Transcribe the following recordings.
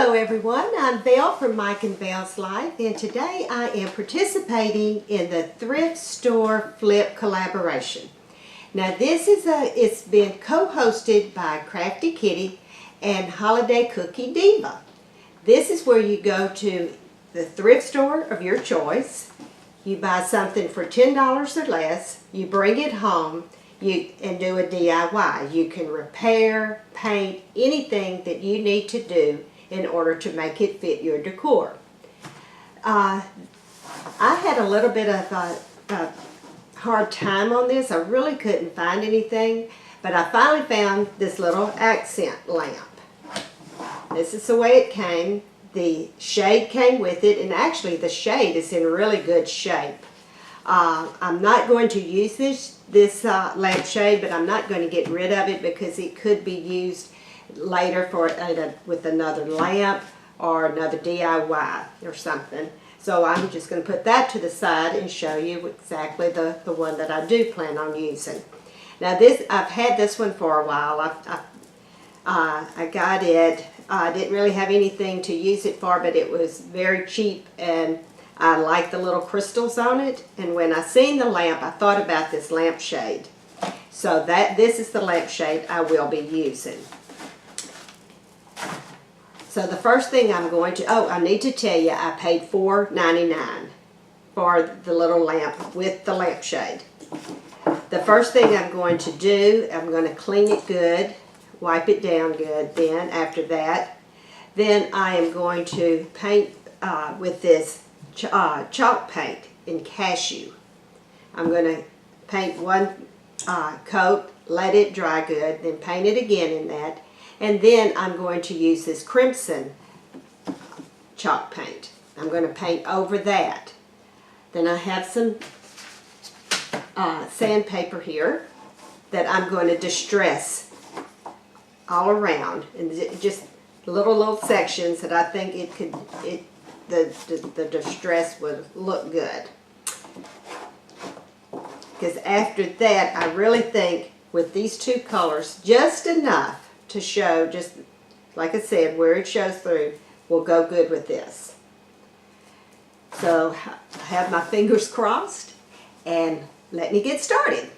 Hello everyone, I'm Val from Mike and Val's Life, and today I am participating in the Thrift Store Flip collaboration. Now it's been co-hosted by Crafty Kitty and Holiday Cookie Diva. This is where you go to the thrift store of your choice, you buy something for $10 or less, you bring it home, and do a DIY. You can repair, paint, anything that you need to do in order to make it fit your decor. I had a little bit of a hard time on this. I really couldn't find anything, but I finally found this little accent lamp. This is the way it came. The shade came with it, and actually the shade is in really good shape. I'm not going to use this lampshade, but I'm not going to get rid of it because it could be used later for with another lamp or another DIY or something. So I'm just going to put that to the side and show you exactly the one that I do plan on using. Now I've had this one for a while. I got it. I didn't really have anything to use it for, but it was very cheap and I like the little crystals on it, and when I seen the lamp, I thought about this lampshade. So this is the lampshade I will be using. So the first thing I'm going to, I need to tell you, I paid $4.99 for the little lamp with the lampshade. The first thing I'm going to do, I'm going to clean it good, wipe it down good. Then after that, then I am going to paint with this chalk paint in cashew. I'm going to paint one coat, let it dry good, then paint it again in that, and then I'm going to use this crimson chalk paint. I'm going to paint over that. Then I have some sandpaper here that I'm going to distress all around, and just little sections that I think the distress would look good. Because after that, I really think with these two colors, just enough to show, just like I said, where it shows through, will go good with this. So I have my fingers crossed, and let me get started.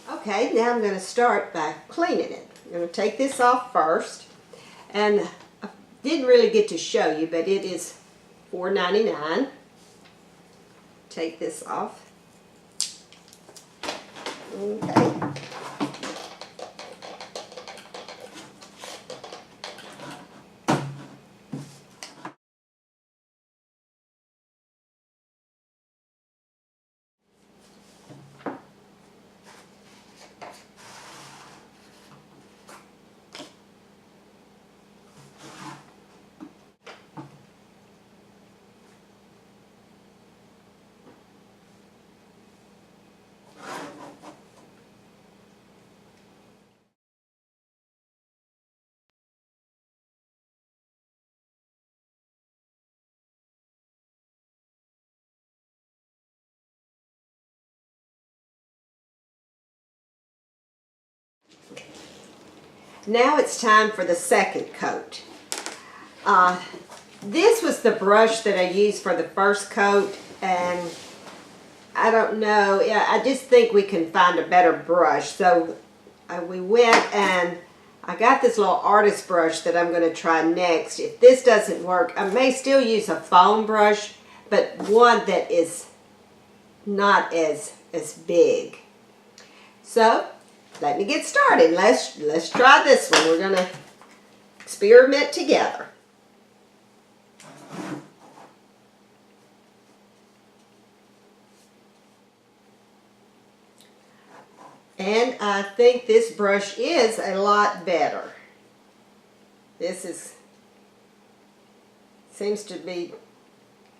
Okay, now I'm going to start by cleaning it. I'm going to take this off first, and I didn't really get to show you, but it is $4.99. Take this off. Okay. Now it's time for the second coat. This was the brush that I used for the first coat, and I don't know, I just think we can find a better brush. So we went and I got this little artist brush that I'm going to try next. If this doesn't work, I may still use a foam brush, but one that is not as big. So let me get started. Let's try this one. We're going to experiment together. And I think this brush is a lot better. This seems to be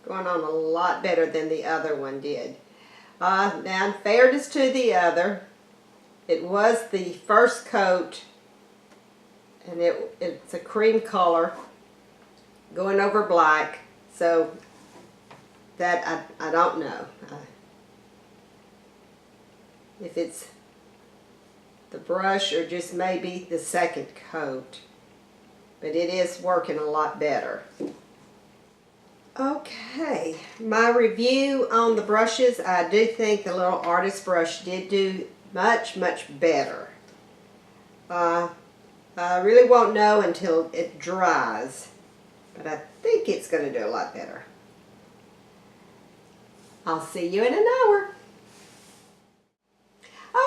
going on a lot better than the other one did. Now, in fairness to the other, it was the first coat, and it's a cream color going over black, so that I don't know if it's the brush or just maybe the second coat. but it is working a lot better. Okay, my review on the brushes, I do think the little artist brush did do much better. I really won't know until it dries, but I think it's going to do a lot better. I'll see you in an hour.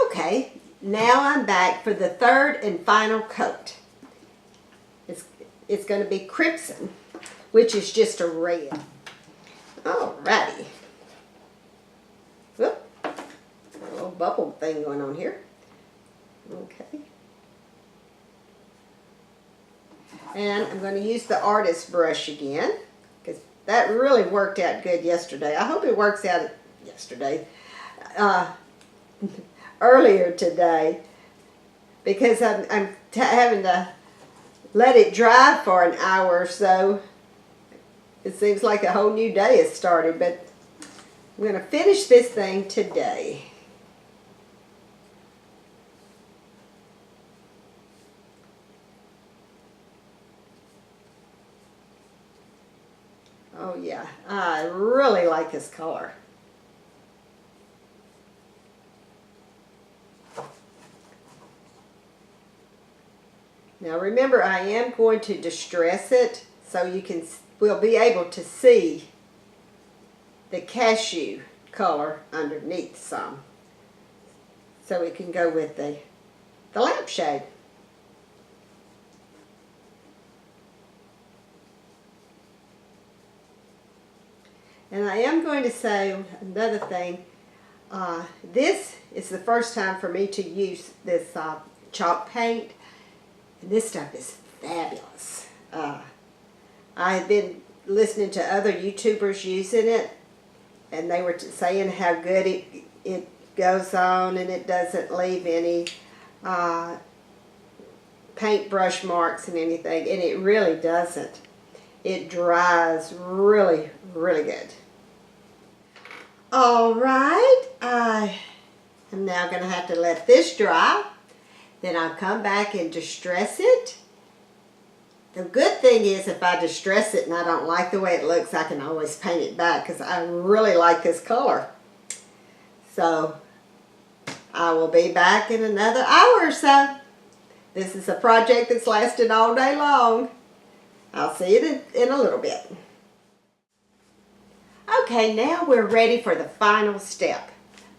Okay, now I'm back for the third and final coat. It's going to be crimson, which is just a red. Alrighty. Whoop. Got a little bubble thing going on here. Okay. And I'm going to use the artist brush again, because that really worked out good yesterday. I hope it works out yesterday. Earlier today, because I'm having to let it dry for an hour or so. It seems like a whole new day has started, but I'm going to finish this thing today. Oh yeah, I really like this color. Now remember, I am going to distress it so we'll be able to see the cashew color underneath some. So it can go with the lampshade. And I am going to say another thing. This is the first time for me to use this chalk paint. And this stuff is fabulous. I have been listening to other YouTubers using it, and they were saying how good it goes on, and it doesn't leave any paintbrush marks and anything, and it really doesn't. It dries really good. Alright, I am now going to have to let this dry. Then I'll come back and distress it. The good thing is, if I distress it and I don't like the way it looks, I can always paint it back, because I really like this color. So I will be back in another hour or so. This is a project that's lasted all day long. I'll see you in a little bit. Okay, now we're ready for the final step.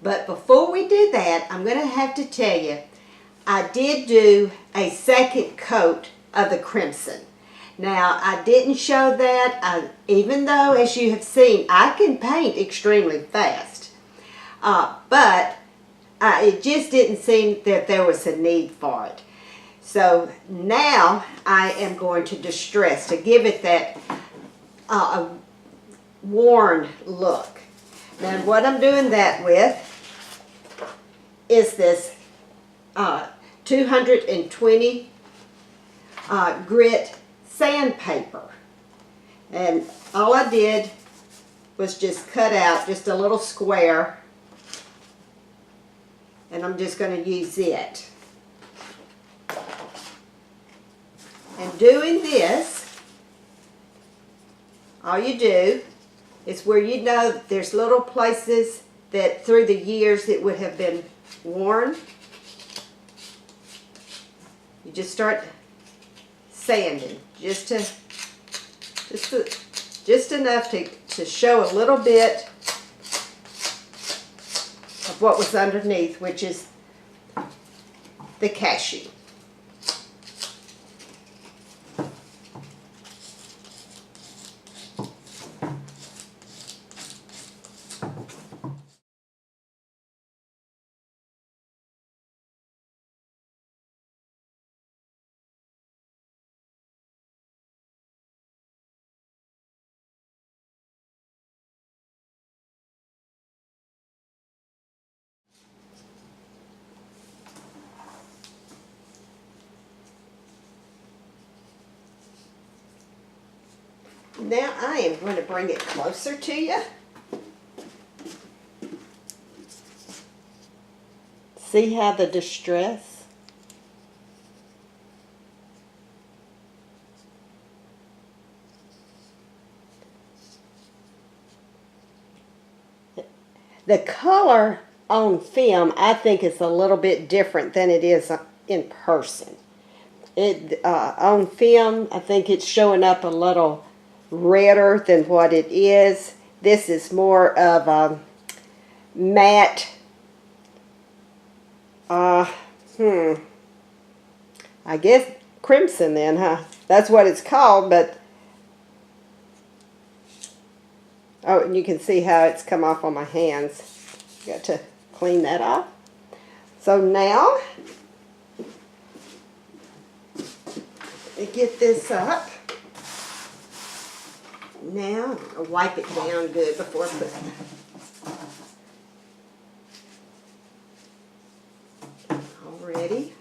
But before we do that, I'm going to have to tell you, I did do a second coat of the crimson. Now, I didn't show that, even though, as you have seen, I can paint extremely fast. But it just didn't seem that there was a need for it. So now I am going to distress to give it that worn look. Now, what I'm doing that with is this 220 grit sandpaper, and all I did was just cut out just a little square, and I'm just going to use it. And doing this, all you do is where you know there's little places that through the years it would have been worn. You just start sanding, just enough to show a little bit of what was underneath, which is the cashew. Now I am going to bring it closer to you. See how the distress? The color on film, I think, is a little bit different than it is in person. On film, I think it's showing up a little redder than what it is. This is more of a matte, I guess crimson then, huh? That's what it's called, but oh, and you can see how it's come off on my hands. Got to clean that off. So now, to get this up. Now, I'll wipe it down good before I put it. Already.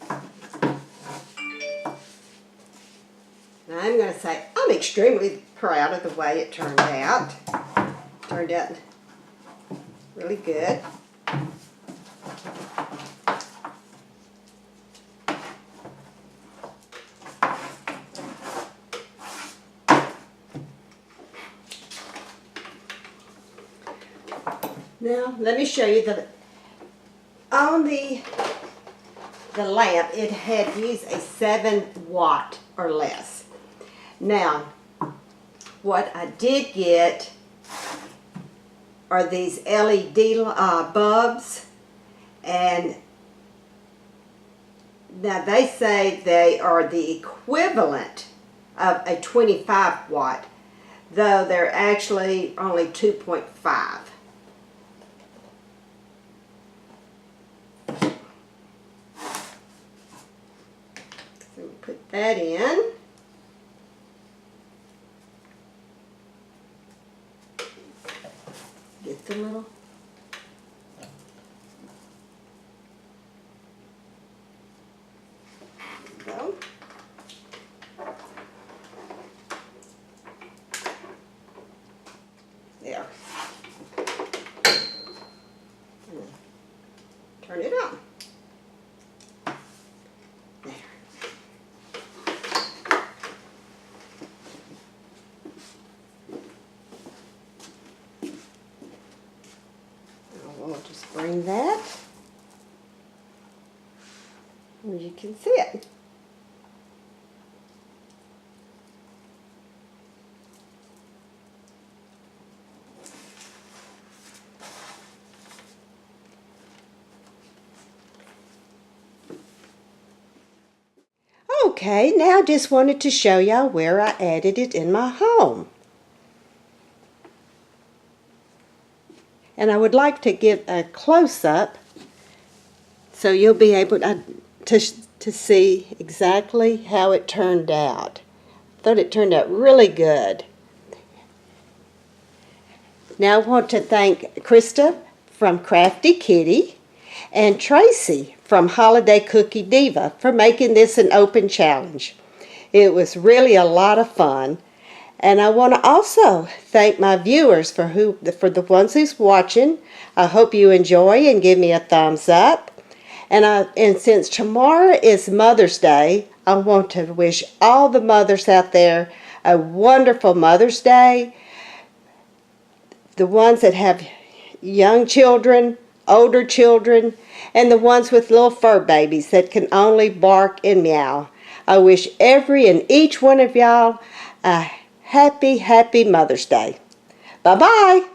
Now I'm going to say I'm extremely proud of the way it turned out. Turned out really good. Now let me show you on the lamp it had used a 7-watt or less. Now what I did get are these LED bulbs, and now they say they are the equivalent of a 25-watt, though they're actually only 2.5. So we put that in. Get the little go. There. And turn it on. There. We'll just bring that, and you can see it. Okay, now I just wanted to show y'all where I added it in my home. And I would like to give a close-up so you'll be able to see exactly how it turned out. I thought it turned out really good. Now I want to thank Krista from Crafty Kitty and Tracy from Holiday Cookie Diva for making this an open challenge. It was really a lot of fun. And I want to also thank my viewers for the ones who's watching. I hope you enjoy and give me a thumbs up. And since tomorrow is Mother's Day, I want to wish all the mothers out there a wonderful Mother's Day. The ones that have young children, older children, and the ones with little fur babies that can only bark and meow. I wish every and each one of y'all a happy, happy Mother's Day. Bye-bye.